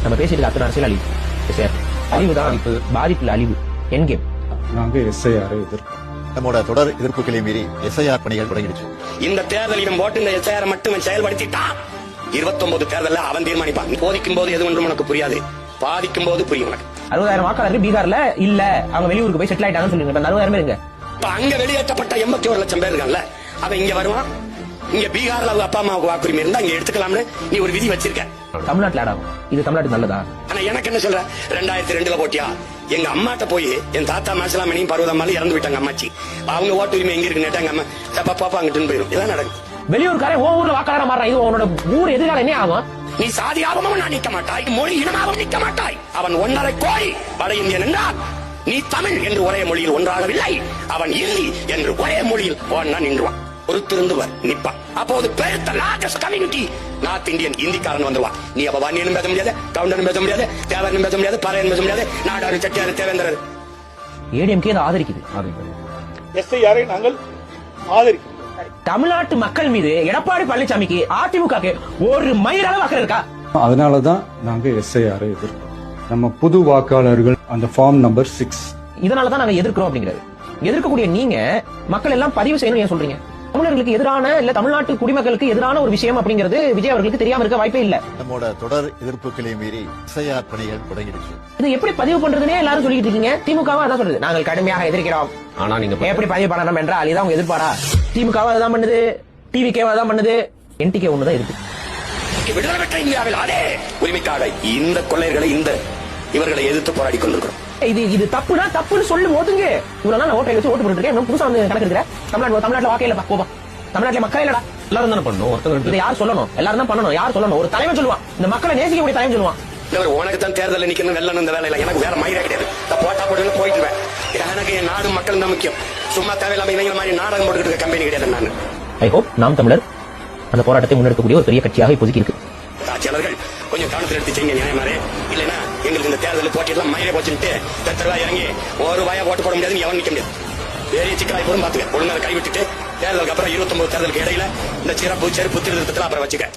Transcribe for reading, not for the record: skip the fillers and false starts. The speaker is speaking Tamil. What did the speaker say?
நம்ம பேசிட்டு அத்தனை அரசியல் அழிவு சார், அழிவுதான் பாதிப்புல அழிவு என்கேம். நாங்க எஸ்ஐஆரை எதிர்ப்போம். நம்மோட தொடர் எதிர்ப்புகளை மீறி எஸ்ஐஆர் பணிகள் தொடங்கிடுச்சு. இந்த தேர்தலிலும் போட்டு இந்த எஸ்ஐஆர் மட்டும் செயல்படுத்திட்டான் 29 தேர்தல் அவன் தீர்மானிப்பான். போதிக்கும் போது எது ஒன்றும் உனக்கு புரியாது, பாதிக்கும் போது புரியும் உனக்கு. 60,000 வாக்காளர்கள் பீகார்ல இல்ல, அவங்க வெளியூருக்கு போய் செட்டில் ஆயிட்டாங்கன்னு சொல்லுங்க. 60,000 இருங்க. அங்க வெளியேற்றப்பட்ட 81 லட்சம் பேர் இருக்கான்ல, அவன் இங்க வருவான். இங்க பீகார்ல அவங்க அப்பா அம்மாவுக்கு வாக்குரிமை இருந்தா இங்க எடுத்துக்கலாம்னு நீ ஒரு விதி வச்சிருக்க. தமிழ்நாட்டுல ஆடாகும். இது தமிழ்நாட்டுக்கு நல்லதா? ஆனா எனக்கு என்ன சொல்ற, 2002 போட்டியா எங்க அம்மாட்ட போய் என் தாத்தா மாசலாமணியும் பருவதம்மாலும் இறந்து விட்டாங்க அம்மாச்சி. அவங்க ஓட்டு உரிமை எங்க இருக்குன்னு எங்க அம்மா பாப்பா அங்கிட்டு போயிடும். இதான் நடக்கும். வெளியூர்காரன் ஓ ஊர்ல வாக்காளரா மாறான். இது உன்னோட ஊர் எதிர்காலம் என்ன ஆகும்? நீ சாதியாகவும் நான் நிற்க மாட்டாய், மொழி இனமாகவும் நிற்க மாட்டாய். அவன் 1.5 கோடி வட இந்தியன் என்றால் நீ தமிழ் என்று ஒரே மொழியில் ஒன்றாகவில்லை, அவன் இந்தி என்று ஒரே மொழியில் ஒன்னா நின்றுவான். பொறுத்திருந்துவர் நிப்பான். அப்போது பெருத்த லார்ஜஸ்ட் கம்யூனிட்டி நார்த் இந்தியன் இந்திக்காரன் வந்துருவான். நீ அப்ப வன்னியனும் பேச முடியாது, கவுண்டனும் பேச முடியாது, தேவரனும் பேச முடியாது, பறையன் பேச முடியாது, நாடாரு செட்டியாரு தேவேந்திரர். ஏடிஎம்கே அதை ஆதரிக்குது. எஸ்ஐஆரை நாங்கள் ஆதரிக்கிறோம். தமிழ்நாட்டு மக்கள் மீது எடப்பாடி பழனிசாமிக்கு அதிமுக ஒரு மயிர் அளவு அக்கறை இருக்கா? அதனாலதான் நாங்க எஸ்ஐஆரை எதிர்ப்போம். நம்ம புது வாக்காளர்கள் அந்த ஃபார்ம் நம்பர் 6 இதனாலதான் நாங்க எதிர்க்கிறோம் அப்படிங்கிறது. எதிர்க்கக்கூடிய நீங்க மக்கள் எல்லாம் பதிவு செய்யணும் ஏன் சொல்றீங்க? தமிழர்களுக்கு எதிரான இல்ல தமிழ்நாட்டு குடிமக்களுக்கு எதிரான ஒரு விஷயம் அப்படிங்கிறது விஜய் அவர்களுக்கு தெரியாம இருக்க வாய்ப்பே இல்ல. நம்மோட தொடர் எதிர்ப்புகளை மீறி எஸ்ஐஆர் பணிகள் தொடங்கிடுச்சு. இது எப்படி பதிவு பண்றதுன்னே எல்லாரும் சொல்லிட்டு இருக்கீங்க. திமுகவும் அதான் சொல்றது, நாங்கள் கடுமையாக எதிர்க்கிறோம். ஆனா நீங்க எப்படி பதிவு பண்ணணும் என்றால் இதான் உங்க எதிர்பாரா? திமுகவும் அதான் பண்ணுது, டிவிகே அதான் பண்ணுது, என்டிகே ஒண்ணுதான் இருக்கு. விடுதலை பெற்ற இந்தியாவில் அதே உரிமைக்காக இந்த கொள்ளையர்களை இவர்களை எதிர்த்து போராடி கொண்டிருக்கிறோம். இது தப்புனா தப்புன்னு சொல்லி ஓட்டுங்க. இவ்வளவு நாள் ஓட்டை வச்சு ஓட்டு போட்டுருக்கேன், புதுசா வந்து கணக்கு இருக்கிற தமிழ்நாட்டுல வாக்கே இல்லப்பா. போப்பா, தமிழ்நாட்டுல மக்களே இல்லடா. எல்லாரும் தானே பண்ணணும். இதை யார் சொல்லணும்? எல்லாரும் தான் பண்ணணும். யார் சொல்லணும்? ஒரு தலைவன் சொல்லுவான், இந்த மக்களை நேசிக்கக்கூடிய தலைவன் சொல்லுவான். உனக்கு தான் தேர்தல் நிக்கணும், வெள்ளணும் இந்த வேலையில எனக்கு வேற மயிரே கிடையாது. போட்டா போட்டு போயிட்டுவேன். எனக்கு என் நாடு மக்கள் தான் முக்கியம். சும்மா தேவையில்லாம இவங்க மாதிரி நாடகம் போட்டுக்கிட்டு கம்பெனி கிடையாது. நான் ஐ ஹோப் நாம் தமிழர் அந்த போராட்டத்தை முன்னெடுக்கக்கூடிய ஒரு பெரிய கட்சியாக இப்போதைக்கு இருக்கு. ஆட்சியாளர்கள் கொஞ்சம் கவனத்தில் எடுத்து செய்யுங்க நியாயமாரு. இல்லைன்னா எங்களுக்கு இந்த தேர்தல் போட்டியெல்லாம் மயிரை போச்சுட்டு ரூபாய் இறங்கி ₹1 ஓட்டு போட முடியாது, எவன் நிக்க முடியாது. பெரிய சிக்கலாய் போடும் பாத்துக்க. ஒழுங்காக கைவிட்டுட்டு தேர்தலுக்கு அப்புறம் 29 தேர்தலுக்கு இடையில இந்த சிறப்பு செருப்பு திருத்தத்தில் அப்புறம் வச்சுக்க.